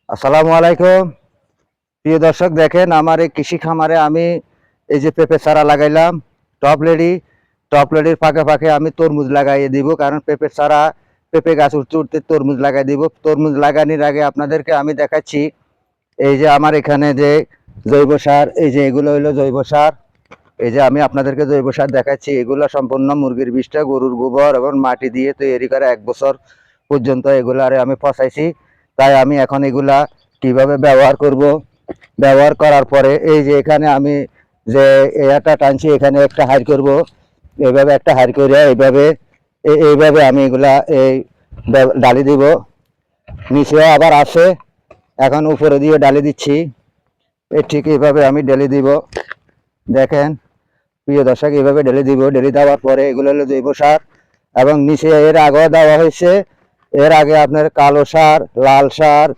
আসসালামু আলাইকুম। প্রিয় দর্শক, দেখেন আমার এই কৃষি খামারে আমি এই যে পেঁপে চারা লাগাইলাম। টপ লেডির ফাঁকে ফাঁকে আমি তরমুজ লাগাইয়ে দিব, কারণ পেঁপে গাছ উঠতে উঠতে তরমুজ লাগাই দিব। তরমুজ লাগানোর আগে আপনাদেরকে আমি দেখাচ্ছি এই যে আমার এখানে যে জৈব সার, এই যে এগুলো হইলো জৈব সার। এই যে আমি আপনাদেরকে জৈব সার দেখাচ্ছি, এগুলো সম্পূর্ণ মুরগির বিষটা, গরুর গোবর এবং মাটি দিয়ে তৈরি করে 1 বছর পর্যন্ত এগুলারে আমি পচাইছি। তাই আমি এখন এগুলা কিভাবে ব্যবহার করব, ব্যবহার করার পরে এই যে এখানে আমি যে এটা টানছি, এখানে একটা হাইর করব, এইভাবে একটা হাইর করে এইভাবে আমি এগুলা এই ডালি দিব। নিচে আবার আছে, এখন উপরে দিয়ে ডালি দিচ্ছি। ঠিক এইভাবে আমি ঢেলে দিব। দেখেন প্রিয় দর্শক, এইভাবে ঢেলে দিব। ঢেলে দেওয়ার পরে এগুলো হলো জৈব সার, এবং নিচে এর আগেও দেওয়া হয়েছে। এর আগে আপনার কালো সার, লাল সার,